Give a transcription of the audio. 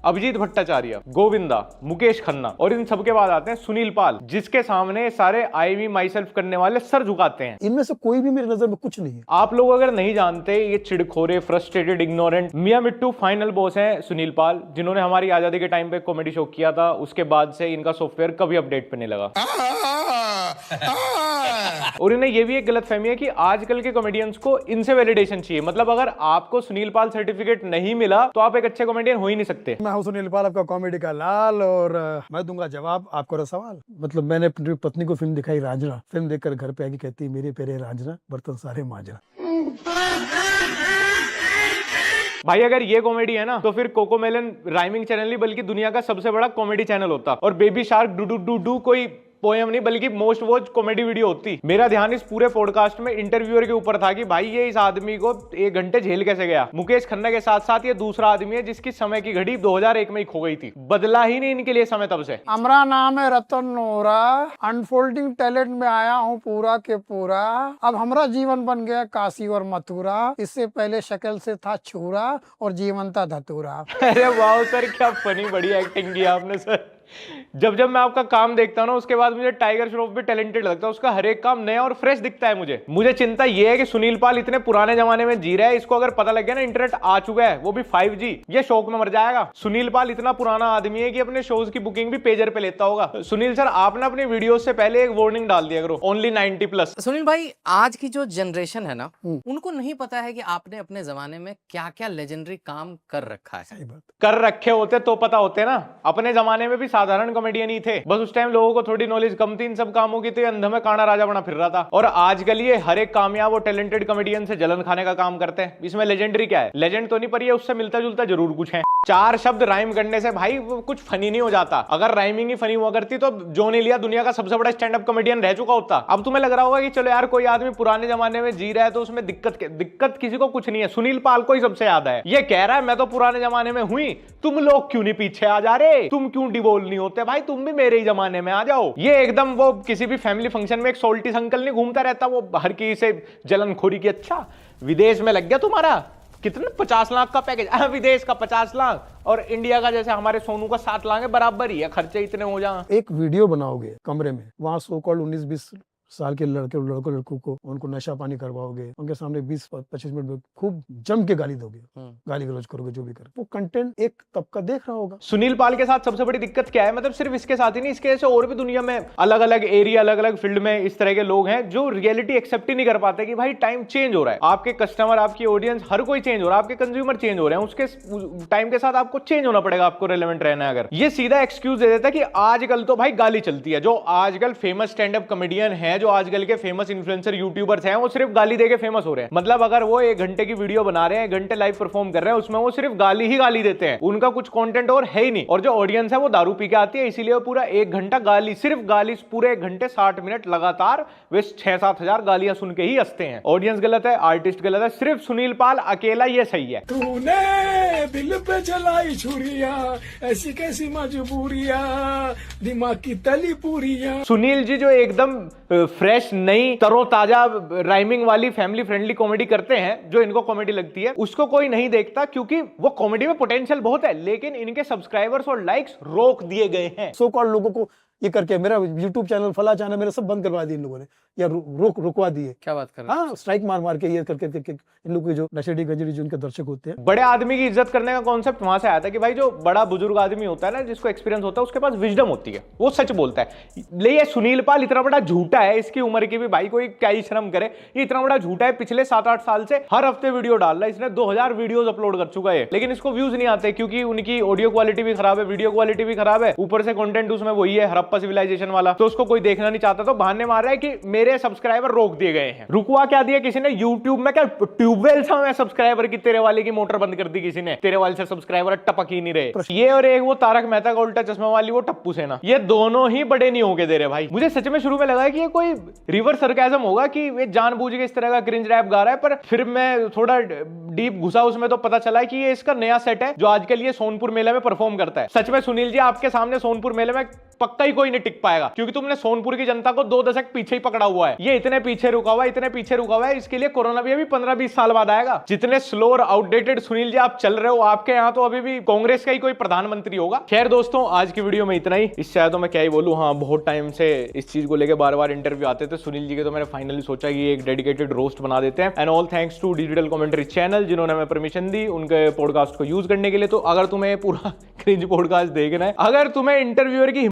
अभिजीत भट्टाचार्य, गोविंदा, मुकेश खन्ना और इन सबके बाद आते हैं सुनील पाल, जिसके सामने सारे आई मी माई सेल्फ करने वाले सर झुकाते हैं। इनमें से कोई भी मेरी नजर में कुछ नहीं है। आप लोग अगर नहीं जानते, ये चिड़खोरे, फ्रस्ट्रेटेड, इग्नोरेंट मियां मिट्टू फाइनल बॉस हैं सुनील पाल, जिन्होंने हमारी आजादी के टाइम पे कॉमेडी शो किया था। उसके बाद से इनका सॉफ्टवेयर कभी अपडेट पे नहीं लगा। और इन्हें ये भी एक गलतफहमी है कि आजकल के कॉमेडियंस को इनसे वैलिडेशन चाहिए। मतलब अगर आपको सुनील पाल सर्टिफिकेट नहीं मिला तो आप एक अच्छे कॉमेडियन हो ही नहीं सकते। मैं हूं सुनील पाल, आपका कॉमेडी का लाल, और मैं दूंगा जवाब आपको सवाल। मतलब मैंने अपनी पत्नी को फिल्म दिखाई रांझना, फिल्म देखकर घर पे आके कहती मेरे पेरे रांझना, बर्तन सारे मांझना। भाई अगर ये कॉमेडी है ना तो फिर कोकोमेलन राइमिंग चैनल नहीं बल्कि दुनिया का सबसे बड़ा कॉमेडी चैनल होता, और baby shark do do do do कोई पोएम नहीं बल्कि मोस्ट वॉच कॉमेडी वीडियो होती। मेरा ध्यान इस पूरे पॉडकास्ट में इंटरव्यूअर के ऊपर था कि भाई ये इस आदमी को 1 घंटे झेल कैसे गया। मुकेश खन्ना के साथ साथ ये दूसरा आदमी है जिसकी समय की घड़ी 2001 में ही खो गई थी। बदला ही नहीं इनके लिए समय तब से। हमारा नाम है रतन नोरा, अनफोल्डिंग टैलेंट में आया हूँ पूरा के पूरा। अब हमारा जीवन बन गया काशी और मथुरा, इससे पहले शक्ल से था छूरा और जीवन था धतूरा। अरे वाह सर, क्या फनी बड़ी एक्टिंग की आपने सर। जब जब मैं आपका काम देखता हूं ना उसके बाद मुझे टाइगर श्रॉफ भी टैलेंटेड लगता है। उसका हर एक काम नया और फ्रेश दिखता है मुझे चिंता यह है कि सुनील पाल इतने पुराने जमाने में जी रहा है, इसको अगर पता लग गया ना इंटरनेट आ चुका है, वो भी 5G, ये शौक में मर जाएगा। सुनील पाल इतना पुराना आदमी है कि अपने शोज की बुकिंग भी पेजर पे लेता होगा। सुनील सर, आपने अपनी वीडियो से पहले एक वार्निंग डाल दिया करो, ओनली 90+। सुनील भाई, आज की जो जनरेशन है ना, उनको नहीं पता है कि आपने अपने जमाने में क्या क्या लेजेंडरी काम कर रखा है। सही बात। कर रखे होते तो पता होते ना। अपने जमाने में भी साधारण कॉमेडियन ही थे, बस उस टाइम लोगों को थोड़ी नॉलेज कम थी इन सब कामों की, तो ये अंधा में काना राजा बना फिर रहा था। और आजकल ये हर एक कामयाब और टैलेंटेड कॉमेडियन से जलन खाने का काम करते हैं। इसमें लेजेंडरी क्या है? लेजेंड तो नहीं, पर ये उससे मिलता जुलता जरूर कुछ है। 4 शब्द राइम करने से भाई कुछ फनी नहीं हो जाता। अगर राइमिंग ही फनी हुआ करती तो जॉन एलिया दुनिया का सबसे बड़ा स्टैंड अप कॉमेडियन रह चुका होता। अब तुम्हें लग रहा होगा कि चलो यार कोई आदमी पुराने जमाने में जी रहा है तो उसमें दिक्कत किसी को कुछ नहीं है। सुनील पाल को ही सबसे ज्यादा है। ये कह रहा है मैं तो पुराने जमाने में हुई, तुम लोग क्यों नहीं पीछे आ जा रहे, तुम क्यों डिवोल्व नहीं होते, भाई तुम भी मेरे ही जमाने में आ जाओ। ये एकदम वो किसी भी फैमिली फंक्शन में एक सोल्टी अंकल नहीं घूमता रहता, वो हर किसी से जलनखोरी की। अच्छा विदेश में लग गया तुम्हारा कितना 50 लाख का पैकेज, विदेश का 50 लाख और इंडिया का जैसे हमारे सोनू का 7 लाख है, बराबर ही है, खर्चे इतने हो जाए। एक वीडियो बनाओगे कमरे में, वहाँ सो कॉल्ड 19-20 साल के लड़कों को उनको नशा पानी करवाओगे, उनके सामने 20-25 मिनट में खूब जम के गाली दोगे, गाली गलौज करोगे, जो भी करोगे, वो कंटेंट एक तबका देख रहा होगा। सुनील पाल के साथ सबसे बड़ी दिक्कत क्या है? मतलब सिर्फ इसके साथ ही नहीं, इसके जैसे और भी दुनिया में अलग अलग एरिया, अलग अलग फील्ड में इस तरह के लोग हैं जो रियलिटी एक्सेप्ट ही नहीं कर पाते कि भाई टाइम चेंज हो रहा है, आपके कस्टमर, आपकी ऑडियंस, हर कोई चेंज हो रहा है, आपके कंज्यूमर चेंज हो रहे हैं, उसके टाइम के साथ आपको चेंज होना पड़ेगा, आपको रेलेवेंट रहना है। अगर ये सीधा एक्सक्यूज दे देता है कि आजकल तो भाई गाली चलती है, जो आजकल फेमस स्टैंड अप कॉमेडियन है, जो आजकल के फेमस इन्फ्लुएंसर यूट्यूबर्स हैं, वो सिर्फ गाली देके फेमस हो रहे हैं। मतलब अगर वो 1 घंटे की वीडियो बना रहे हैं, 1 घंटे लाइव परफॉर्म कर रहे हैं, उसमें वो सिर्फ गाली ही गाली देते हैं, उनका कुछ कंटेंट और है ही नहीं। और जो ऑडियंस है वो दारू पी के आती है, इसीलिए वो पूरा 1 घंटा गाली, सिर्फ गाली, पूरे 1 घंटे 60 मिनट लगातार वे 6-7 हजार गालियां सुन के ही हंसते हैं। ऑडियंस गलत है, आर्टिस्ट गलत है, सिर्फ सुनील पाल अकेला ये सही है। तूने दिल पे चलाई छुरिया, ऐसी कैसी मजबूरिया, दिमाग की तली पूरिया। सुनील जी जो एकदम फ्रेश, नई, तरोताजा राइमिंग वाली फैमिली फ्रेंडली कॉमेडी करते हैं, जो इनको कॉमेडी लगती है, उसको कोई नहीं देखता क्योंकि वो कॉमेडी में पोटेंशियल बहुत है, लेकिन इनके सब्सक्राइबर्स और लाइक्स रोक दिए गए हैं। सो कॉल्ड लोगों को ये करके मेरा YouTube चैनल, फला चैनल मेरा सब बंद करवा दिए इन लोगों ने, या रुकवा दिए। क्या बात कर रहे हैं? हाँ, स्ट्राइक मार के ये करके इन लोगों के जो नशेड़ी गजरी जो उनके दर्शक होते हैं। बड़े आदमी की इज्जत करने का कॉन्सेप्ट वहां से आया था कि भाई जो बड़ा बुजुर्ग आदमी होता है ना, जिसको एक्सपीरियंस होता है, उसके पास विजडम होती है, वो सच बोलता है। लेकिन ये सुनील पाल इतना बड़ा झूठा है, इसकी उम्र की भी भाई कोई क्या ही शर्म करे, ये इतना बड़ा झूठा है। पिछले 7-8 साल से हर हफ्ते वीडियो डाल रहा है, इसने 2000 वीडियोस अपलोड कर चुका है, लेकिन इसको व्यूज नहीं आते क्योंकि उनकी ऑडियो क्वालिटी भी खराब है, वीडियो क्वालिटी भी खराब है, ऊपर से कंटेंट उसमें वही है हड़प्पा सिविलाइजेशन वाला, तो उसको कोई देखना नहीं चाहता। तो बहाने मार रहा है कि मेरे सब्सक्राइबर रोक दिए गए हैं। रुकवा क्या दिया किसी ने? यूट्यूब में क्या ट्यूबवेल था मैं सब्सक्राइबर की, तेरे वाले की मोटर बंद कर दी किसी ने, तेरे वाले से सब्सक्राइबर टपक ही नहीं रहे। ये और एक वो तारक मेहता का उल्टा चश्मा वाली वो टप्पू सेना, ये दोनों ही बड़े नहीं होके दे रहे भाई। मुझे सच में शुरू में लगा कि ये कोई रिवर्स सरकाज़म होगा कि ये जानबूझ के इस तरह का क्रिंज रैप गा रहा है, पर फिर मैं थोड़ा डीप घुसा उसमें तो पता चला कि ये इसका नया सेट है जो आजकल ये सोनपुर मेले में परफॉर्म करता है। सच में सुनील जी, आपके सामने सोनपुर मेले में पक्का ही कोई नहीं टिक पाएगा, क्योंकि तुमने सोनपुर की जनता को 2 दशक पीछे ही पकड़ा हुआ है। ये इतने पीछे रुका हुआ है, इतने पीछे रुका हुआ है, इसके लिए कोरोना भी अभी 15-20 साल बाद आएगा। जितने स्लो और आउटडेटेड सुनील जी आप चल रहे हो, आपके यहाँ तो अभी भी कांग्रेस का ही कोई प्रधानमंत्री होगा। खैर दोस्तों, आज की वीडियो में इतना ही। इससे ज्यादा तो मैं क्या ही बोलूं। हाँ, बहुत टाइम से इस चीज को लेकर बार बार इंटरव्यू आते थे सुनील जी के, तो मैंने फाइनली सोचा कि एक डेडिकेटेड रोस्ट बना देते हैं। And all thanks to digital commentary channel, जिन्होंने हमें परमिशन दी उनके पॉडकास्ट को यूज करने के लिए। तो अगर तुम्हें पूरा क्रिंज पॉडकास्ट देखना है, अगर तुम्हें इंटरव्यूअर की